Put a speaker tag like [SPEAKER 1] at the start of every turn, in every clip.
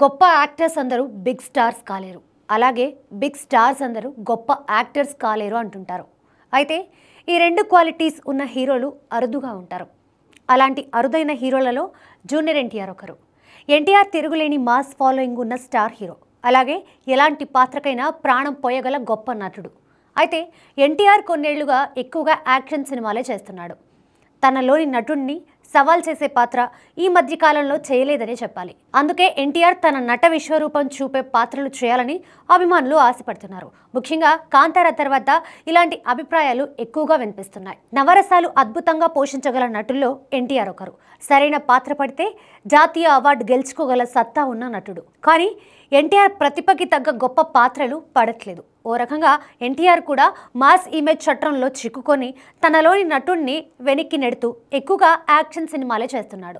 [SPEAKER 1] గొప్ప యాక్టర్స్ అందరూ big stars కాలేరు. అలాగే బిగ్ స్టార్స్ అందరూ గొప్ప యాక్టర్స్ కాలేరు అంటుంటారు. అయితే ఈ రెండు క్వాలిటీస్ ఉన్న హీరోలు అరుదుగా ఉంటారు. అలాంటి అరుదైన హీరోలలో జూనియర్ ఎన్టీఆర్ ఒకరు. ఎన్టీఆర్ తిరుగులేని మాస్ ఫాలోయింగ్ ఉన్న స్టార్ హీరో. అలాగే ఎలాంటి పాత్రకైనా ప్రాణం పోయగల గొప్ప నటుడు. అయితే ఎన్టీఆర్ కొన్నేళ్లుగా ఎక్కువగా యాక్షన్ సినిమాలే చేస్తున్నాడు. తనలోని నటుడిని సవాల్ చేసే పాత్ర ఈ మధ్య కాలంలో చేయలేదనే చెప్పాలి. అందుకే ఎన్టీఆర్ తన నట విశ్వరూపం చూపే పాత్రలు చేయాలని అభిమానులు ఆశపడుతున్నారు. ముఖ్యంగా కాంతార తర్వాత ఇలాంటి అభిప్రాయాలు ఎక్కువగా వినిపిస్తున్నాయి. నవరసాలు అద్భుతంగా పోషించగల నటుల్లో ఎన్టీఆర్ ఒకరు. సరైన పాత్ర పడితే జాతీయ అవార్డు గెలుచుకోగల సత్తా ఉన్న నటుడు. కానీ ఎన్టీఆర్ ప్రతిభకి తగ్గ గొప్ప పాత్రలు పడట్లేదు. ఓ రకంగా ఎన్టీఆర్ కూడా మాస్ ఇమేజ్ చట్రంలో చిక్కుకొని తనలోని నటుడిని వెనక్కి నెడుతూ ఎక్కువగా యాక్షన్ సినిమాలే చేస్తున్నాడు.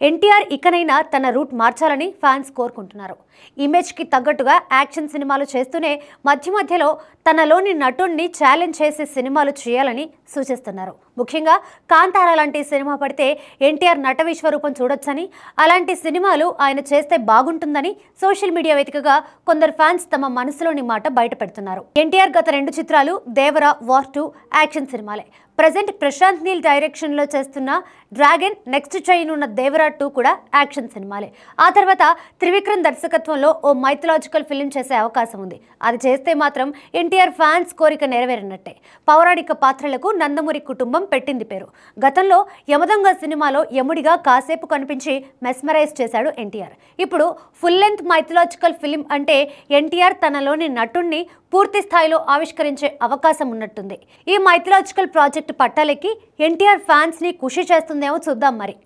[SPEAKER 1] ఎన్టీఆర్ ఇకనైనా తన రూట్ మార్చాలని ఫ్యాన్స్ కోరుకుంటున్నారు. ఇమేజ్కి తగ్గట్టుగా యాక్షన్ సినిమాలు చేస్తూనే మధ్య మధ్యలో తనలోని నటుడిని ఛాలెంజ్ చేసే సినిమాలు చేయాలని సూచిస్తున్నారు. ముఖ్యంగా కాంతార లాంటి సినిమా పడితే ఎన్టీఆర్ నట విశ్వరూపం చూడొచ్చని, అలాంటి సినిమాలు ఆయన చేస్తే బాగుంటుందని సోషల్ మీడియా వేదికగా కొందరు ఫ్యాన్స్ తమ మనసులోని మాట బయట పెడుతున్నారు. ఎన్టీఆర్ గత 2 చిత్రాలు దేవరా, వార్ 2 యాక్షన్ సినిమాలే. ప్రజెంట్ ప్రశాంత్ నీల్ డైరెక్షన్లో చేస్తున్న డ్రాగన్, నెక్స్ట్ చేయనున్న దేవరా 2 కూడా యాక్షన్ సినిమాలే. ఆ తర్వాత త్రివిక్రమ్ దర్శకత్వంలో ఓ మైథలాజికల్ ఫిలిం చేసే అవకాశం ఉంది. అది చేస్తే మాత్రం ఎన్టీఆర్ ఫ్యాన్స్ కోరిక నెరవేరినట్టే. పౌరాణిక పాత్రలకు నందమూరి కుటుంబం పెట్టింది పేరు. గతంలో యమదొంగ సినిమాలో యముడిగా కాసేపు కనిపించి మెస్మరైజ్ చేశాడు ఎన్టీఆర్. ఇప్పుడు ఫుల్ లెంత్ మైథలాజికల్ ఫిలిం అంటే ఎన్టీఆర్ తనలోని నటుడిని పూర్తి స్థాయిలో ఆవిష్కరించే అవకాశం ఉన్నట్టుంది. ఈ మైథలాజికల్ ప్రాజెక్ట్ పట్టాలెక్కి ఎన్టీఆర్ ఫ్యాన్స్ ని ఖుషి చేస్తుందేమో చూద్దాం మరి.